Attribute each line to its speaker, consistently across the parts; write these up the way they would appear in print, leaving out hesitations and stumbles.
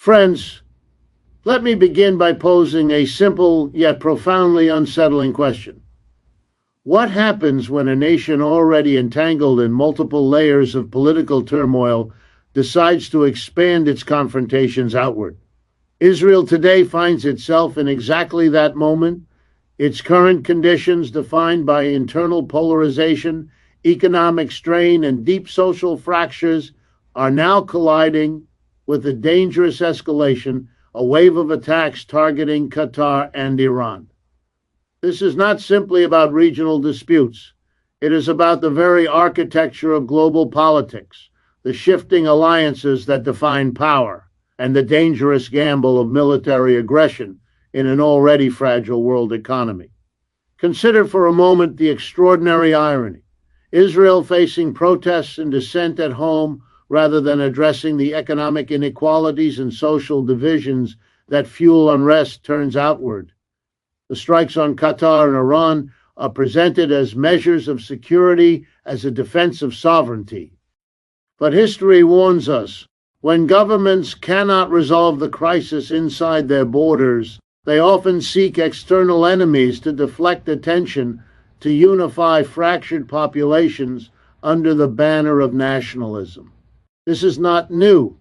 Speaker 1: Friends, let me begin by posing a simple yet profoundly unsettling question. What happens when a nation already entangled in multiple layers of political turmoil decides to expand its confrontations outward? Israel today finds itself in exactly that moment. Its current conditions, defined by internal polarization, economic strain, and deep social fractures, are now colliding with a dangerous escalation, a wave of attacks targeting Qatar and Iran. This is not simply about regional disputes. It is about the very architecture of global politics, the shifting alliances that define power, and the dangerous gamble of military aggression in an already fragile world economy. Consider for a moment the extraordinary irony. Israel facing protests and dissent at home rather than addressing the economic inequalities and social divisions that fuel unrest turns outward. The strikes on Qatar and Iran are presented as measures of security, as a defense of sovereignty. But history warns us, when governments cannot resolve the crisis inside their borders, they often seek external enemies to deflect attention, to unify fractured populations under the banner of nationalism. This is not new.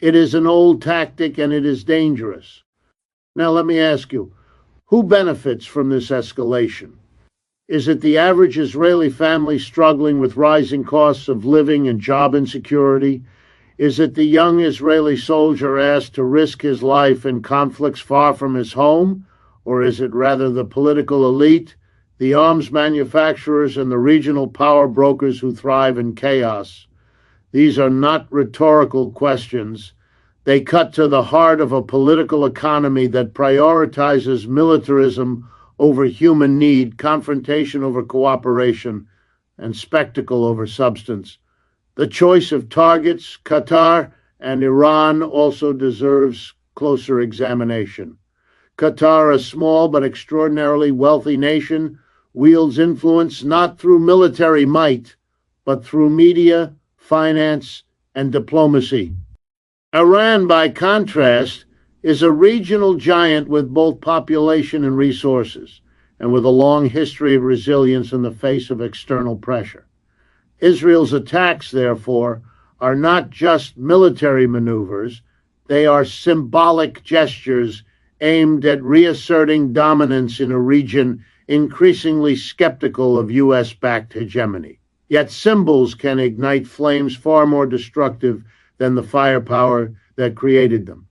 Speaker 1: It is an old tactic and it is dangerous. Now let me ask you, who benefits from this escalation? Is it the average Israeli family struggling with rising costs of living and job insecurity? Is it the young Israeli soldier asked to risk his life in conflicts far from his home? Or is it rather the political elite, the arms manufacturers, and the regional power brokers who thrive in chaos? These are not rhetorical questions. They cut to the heart of a political economy that prioritizes militarism over human need, confrontation over cooperation, and spectacle over substance. The choice of targets, Qatar and Iran, also deserves closer examination. Qatar, a small but extraordinarily wealthy nation, wields influence not through military might, but through media, finance, and diplomacy. Iran, by contrast, is a regional giant with both population and resources, and with a long history of resilience in the face of external pressure. Israel's attacks, therefore, are not just military maneuvers, they are symbolic gestures aimed at reasserting dominance in a region increasingly skeptical of U.S.-backed hegemony. Yet symbols can ignite flames far more destructive than the firepower that created them.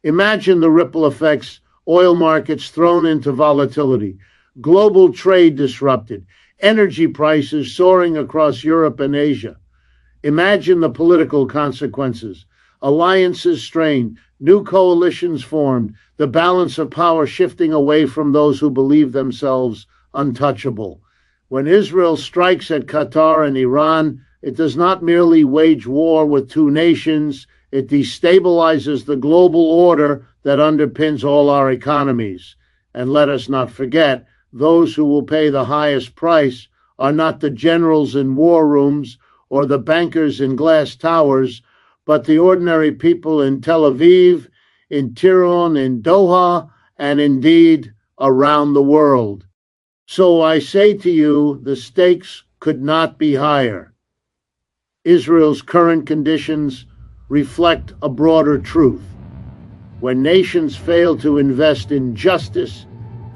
Speaker 1: Imagine the ripple effects: oil markets thrown into volatility, global trade disrupted, energy prices soaring across Europe and Asia. Imagine the political consequences: alliances strained, new coalitions formed, the balance of power shifting away from those who believe themselves untouchable. When Israel strikes at Qatar and Iran, it does not merely wage war with two nations, it destabilizes the global order that underpins all our economies. And let us not forget, those who will pay the highest price are not the generals in war rooms or the bankers in glass towers, but the ordinary people in Tel Aviv, in Tehran, in Doha, and indeed around the world. So I say to you, the stakes could not be higher. Israel's current conditions reflect a broader truth. When nations fail to invest in justice,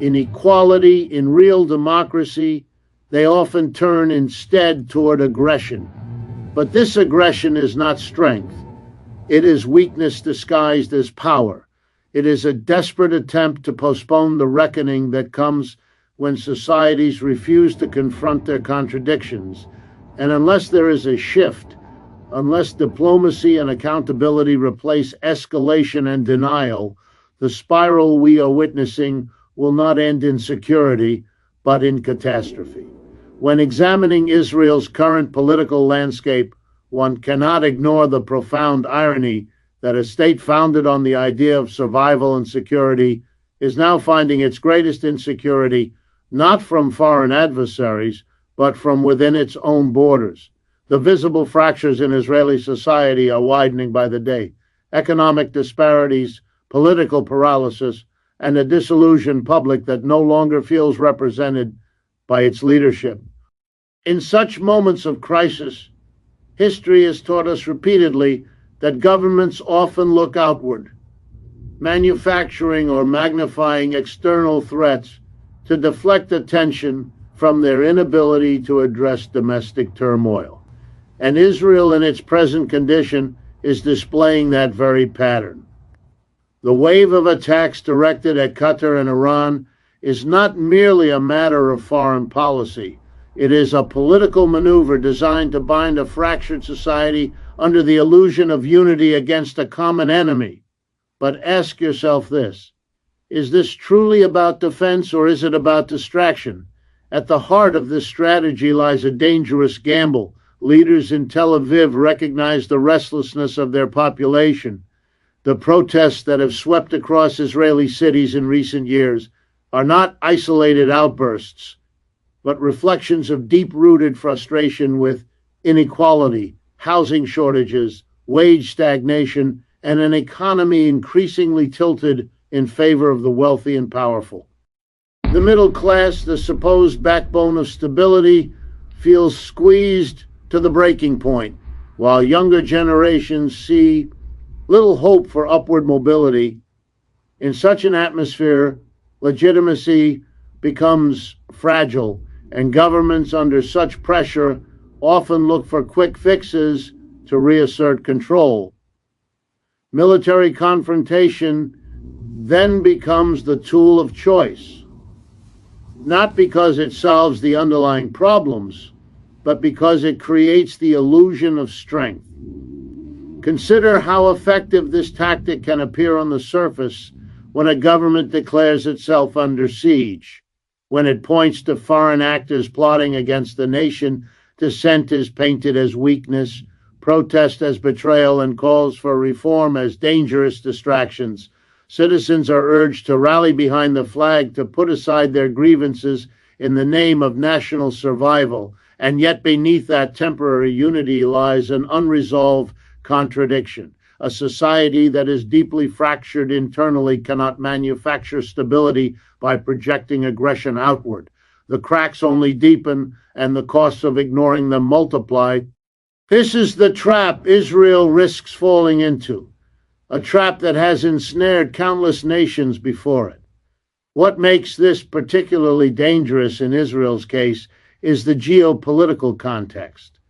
Speaker 1: in equality, in real democracy, they often turn instead toward aggression. But this aggression is not strength. It is weakness disguised as power. It is a desperate attempt to postpone the reckoning that comes when societies refuse to confront their contradictions. And unless there is a shift, unless diplomacy and accountability replace escalation and denial, the spiral we are witnessing will not end in security, but in catastrophe. When examining Israel's current political landscape, one cannot ignore the profound irony that a state founded on the idea of survival and security is now finding its greatest insecurity not from foreign adversaries, but from within its own borders. The visible fractures in Israeli society are widening by the day. economic disparities, political paralysis, and a disillusioned public that no longer feels represented by its leadership. In such moments of crisis, history has taught us repeatedly that governments often look outward, manufacturing or magnifying external threats to deflect attention from their inability to address domestic turmoil. And Israel, in its present condition, is displaying that very pattern. The wave of attacks directed at Qatar and Iran is not merely a matter of foreign policy. It is a political maneuver designed to bind a fractured society under the illusion of unity against a common enemy. But ask yourself this: is this truly about defense, or is it about distraction? At the heart of this strategy lies a dangerous gamble. Leaders in Tel Aviv recognize the restlessness of their population. The protests that have swept across Israeli cities in recent years are not isolated outbursts, but reflections of deep-rooted frustration with inequality, housing shortages, wage stagnation, and an economy increasingly tilted in favor of the wealthy and powerful. The middle class, the supposed backbone of stability, feels squeezed to the breaking point, while younger generations see little hope for upward mobility. In such an atmosphere, legitimacy becomes fragile, and governments under such pressure often look for quick fixes to reassert control. Military confrontation then becomes the tool of choice, not because it solves the underlying problems, but because it creates the illusion of strength. Consider how effective this tactic can appear on the surface when a government declares itself under siege. When it points to foreign actors plotting against the nation, dissent is painted as weakness, protest as betrayal, and calls for reform as dangerous distractions. Citizens are urged to rally behind the flag, to put aside their grievances in the name of national survival. And yet beneath that temporary unity lies an unresolved contradiction. A society that is deeply fractured internally cannot manufacture stability by projecting aggression outward. The cracks only deepen, and the costs of ignoring them multiply. This is the trap Israel risks falling into, a trap that has ensnared countless nations before it. What makes this particularly dangerous in Israel's case is the geopolitical context.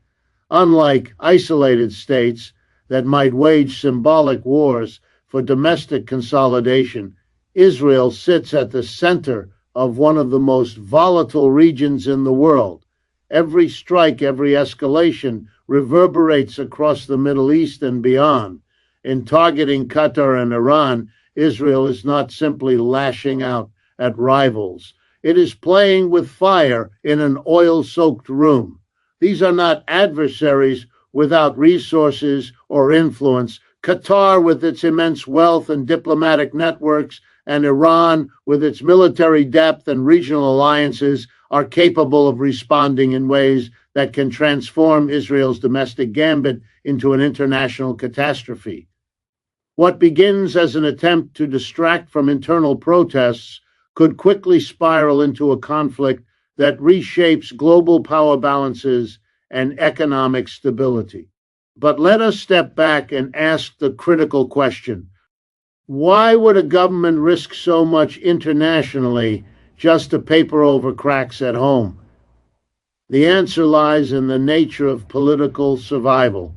Speaker 1: Unlike isolated states that might wage symbolic wars for domestic consolidation, Israel sits at the center of one of the most volatile regions in the world. Every strike, every escalation reverberates across the Middle East and beyond. In targeting Qatar and Iran, Israel is not simply lashing out at rivals. It is playing with fire in an oil-soaked room. These are not adversaries without resources or influence. Qatar, with its immense wealth and diplomatic networks, and Iran, with its military depth and regional alliances, are capable of responding in ways that can transform Israel's domestic gambit into an international catastrophe. What begins as an attempt to distract from internal protests could quickly spiral into a conflict that reshapes global power balances and economic stability. But let us step back and ask the critical question: why would a government risk so much internationally just to paper over cracks at home? The answer lies in the nature of political survival.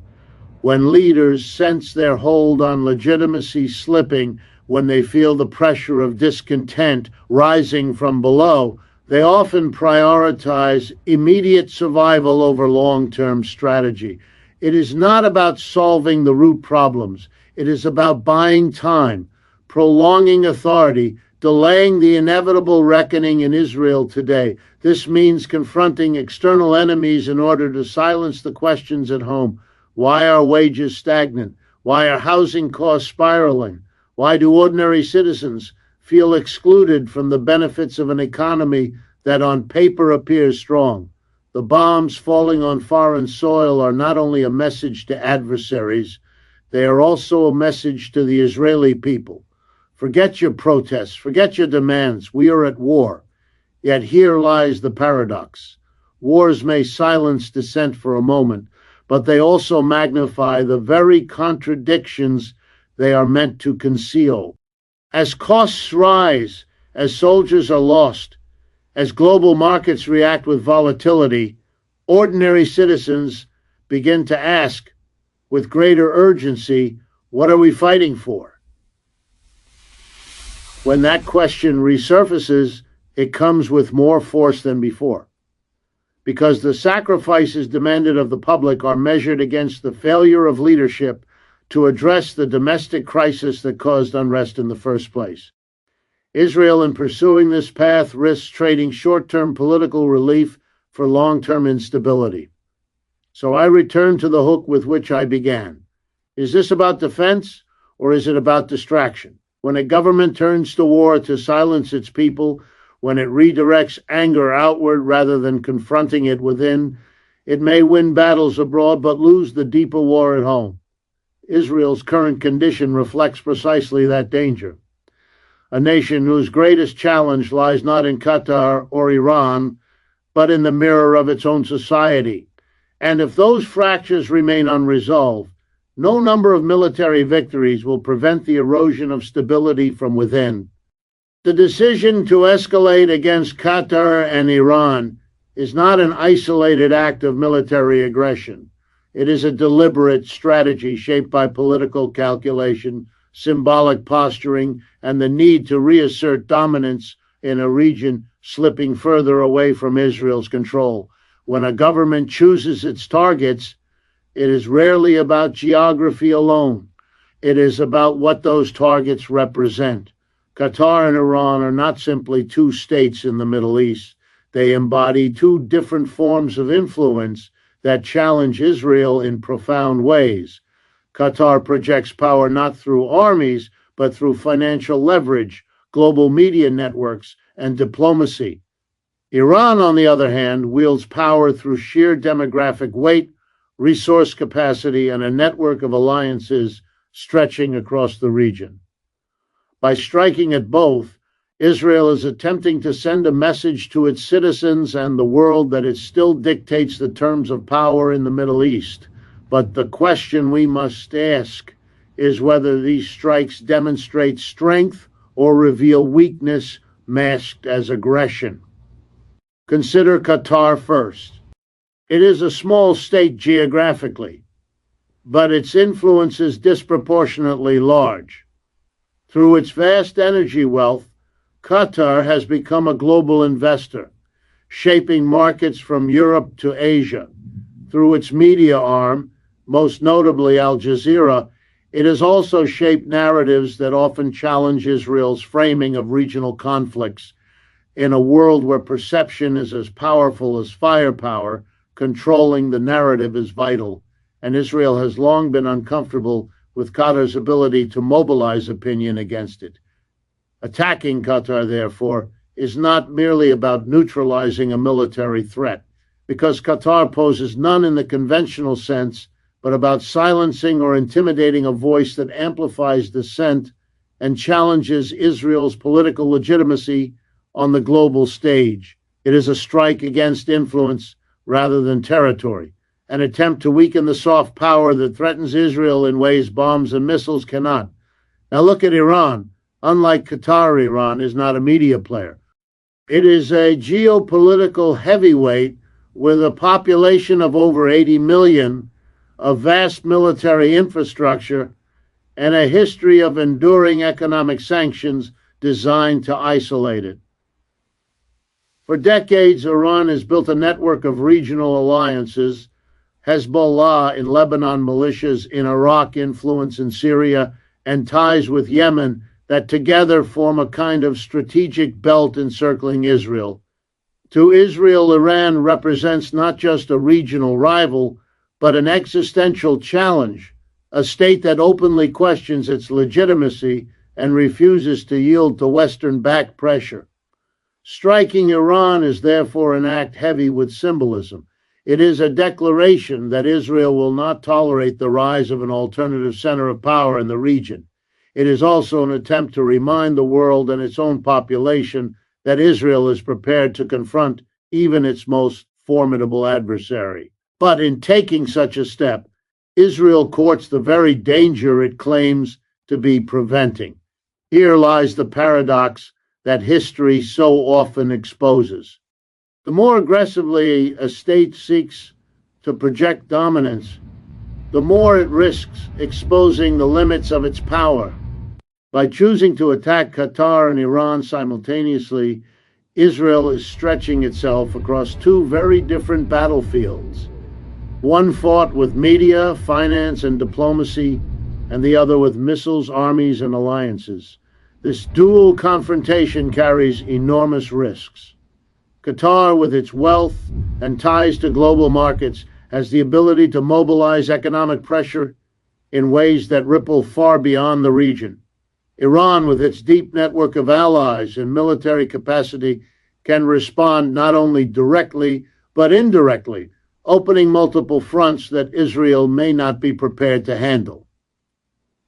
Speaker 1: When leaders sense their hold on legitimacy slipping, when they feel the pressure of discontent rising from below, they often prioritize immediate survival over long-term strategy. It is not about solving the root problems. It is about buying time, prolonging authority, delaying the inevitable reckoning in Israel today. This means confronting external enemies in order to silence the questions at home. Why are wages stagnant? Why are housing costs spiraling? Why do ordinary citizens feel excluded from the benefits of an economy that on paper appears strong? The bombs falling on foreign soil are not only a message to adversaries, They are also a message to the Israeli people. Forget your protests, forget your demands. We are at war. Yet here lies the paradox. Wars may silence dissent for a moment, but they also magnify the very contradictions they are meant to conceal. As costs rise, as soldiers are lost, as global markets react with volatility, ordinary citizens begin to ask with greater urgency, what are we fighting for? When that question resurfaces, it comes with more force than before, because the sacrifices demanded of the public are measured against the failure of leadership to address the domestic crisis that caused unrest in the first place. Israel, in pursuing this path, risks trading short-term political relief for long-term instability. So I return to the hook with which I began. Is this about defense, or is it about distraction? When a government turns to war to silence its people, when it redirects anger outward rather than confronting it within, it may win battles abroad but lose the deeper war at home. Israel's current condition reflects precisely that danger. A nation whose greatest challenge lies not in Qatar or Iran, but in the mirror of its own society. And if those fractures remain unresolved, no number of military victories will prevent the erosion of stability from within. The decision to escalate against Qatar and Iran is not an isolated act of military aggression. It is a deliberate strategy shaped by political calculation, symbolic posturing, and the need to reassert dominance in a region slipping further away from Israel's control. When a government chooses its targets, it is rarely about geography alone. It is about what those targets represent. Qatar and Iran are not simply two states in the Middle East. They embody two different forms of influence that challenge Israel in profound ways. Qatar projects power not through armies, but through financial leverage, global media networks, and diplomacy. Iran, on the other hand, wields power through sheer demographic weight, resource capacity, and a network of alliances stretching across the region. By striking at both, Israel is attempting to send a message to its citizens and the world that it still dictates the terms of power in the Middle East. But the question we must ask is whether these strikes demonstrate strength or reveal weakness masked as aggression. Consider Qatar first. It is a small state geographically, but its influence is disproportionately large. Through its vast energy wealth, Qatar has become a global investor, shaping markets from Europe to Asia. Through its media arm, most notably Al Jazeera, it has also shaped narratives that often challenge Israel's framing of regional conflicts. In a world where perception is as powerful as firepower, controlling the narrative is vital, and Israel has long been uncomfortable with Qatar's ability to mobilize opinion against it. Attacking Qatar, therefore, is not merely about neutralizing a military threat, because Qatar poses none in the conventional sense, but about silencing or intimidating a voice that amplifies dissent and challenges Israel's political legitimacy on the global stage. It is a strike against influence rather than territory, an attempt to weaken the soft power that threatens Israel in ways bombs and missiles cannot. Now look at Iran. Unlike Qatar, Iran is not a media player. It is a geopolitical heavyweight with a population of over 80 million, a vast military infrastructure, and a history of enduring economic sanctions designed to isolate it. For decades, Iran has built a network of regional alliances, Hezbollah in Lebanon, militias in Iraq, influence in Syria, and ties with Yemen that together form a kind of strategic belt encircling Israel. To Israel, Iran represents not just a regional rival, but an existential challenge, a state that openly questions its legitimacy and refuses to yield to Western-backed pressure. Striking Iran is therefore an act heavy with symbolism. It is a declaration that Israel will not tolerate the rise of an alternative center of power in the region. It is also an attempt to remind the world and its own population that Israel is prepared to confront even its most formidable adversary. But in taking such a step, Israel courts the very danger it claims to be preventing. Here lies the paradox that history so often exposes. The more aggressively a state seeks to project dominance, the more it risks exposing the limits of its power. By choosing to attack Qatar and Iran simultaneously, Israel is stretching itself across two very different battlefields. One fought with media, finance, and diplomacy, and the other with missiles, armies, and alliances. This dual confrontation carries enormous risks. Qatar, with its wealth and ties to global markets, has the ability to mobilize economic pressure in ways that ripple far beyond the region. Iran, with its deep network of allies and military capacity, can respond not only directly, but indirectly, opening multiple fronts that Israel may not be prepared to handle.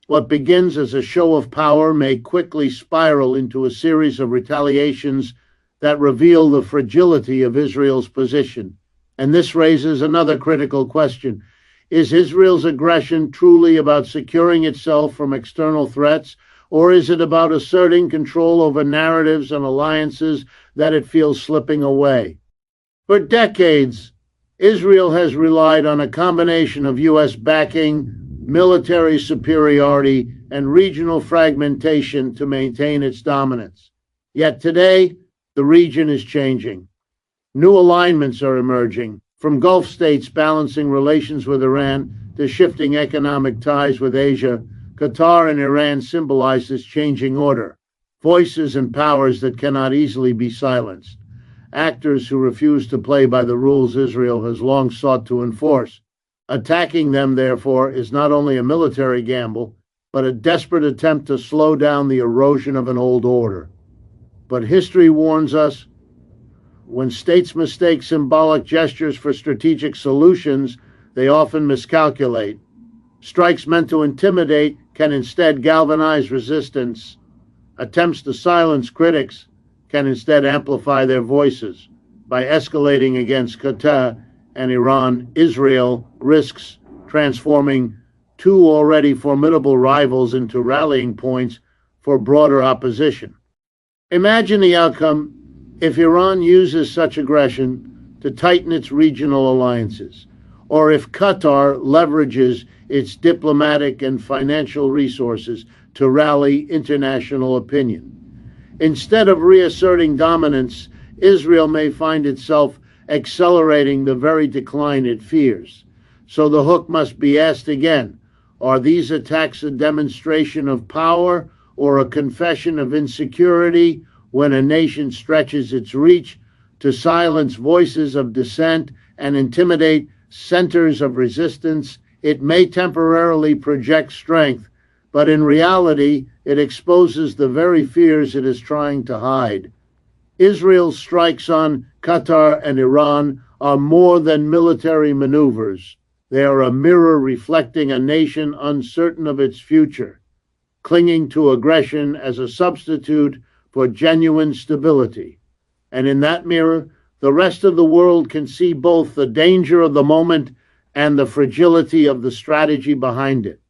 Speaker 1: What begins as a show of power may quickly spiral into a series of retaliations that reveal the fragility of Israel's position. And this raises another critical question. Is Israel's aggression truly about securing itself from external threats, or is it about asserting control over narratives and alliances that it feels slipping away? For decades, Israel has relied on a combination of U.S. backing, military superiority, and regional fragmentation to maintain its dominance. Yet today, the region is changing. New alignments are emerging, from Gulf states balancing relations with Iran to shifting economic ties with Asia. Qatar and Iran symbolize this changing order, voices and powers that cannot easily be silenced, actors who refuse to play by the rules Israel has long sought to enforce. Attacking them, therefore, is not only a military gamble, but a desperate attempt to slow down the erosion of an old order. But history warns us, when states mistake symbolic gestures for strategic solutions, they often miscalculate. Strikes meant to intimidate can instead galvanize resistance. Attempts to silence critics can instead amplify their voices. By escalating against Qatar and Iran, Israel risks transforming two already formidable rivals into rallying points for broader opposition. Imagine the outcome if Iran uses such aggression to tighten its regional alliances, or if Qatar leverages its diplomatic and financial resources to rally international opinion. Instead of reasserting dominance, Israel may find itself accelerating the very decline it fears. So the hook must be asked again. Are these attacks a demonstration of power or a confession of insecurity when a nation stretches its reach to silence voices of dissent and intimidate centers of resistance? It may temporarily project strength, but in reality, it exposes the very fears it is trying to hide. Israel's strikes on Qatar and Iran are more than military maneuvers. They are a mirror reflecting a nation uncertain of its future, clinging to aggression as a substitute for genuine stability. And in that mirror, the rest of the world can see both the danger of the moment and the fragility of the strategy behind it.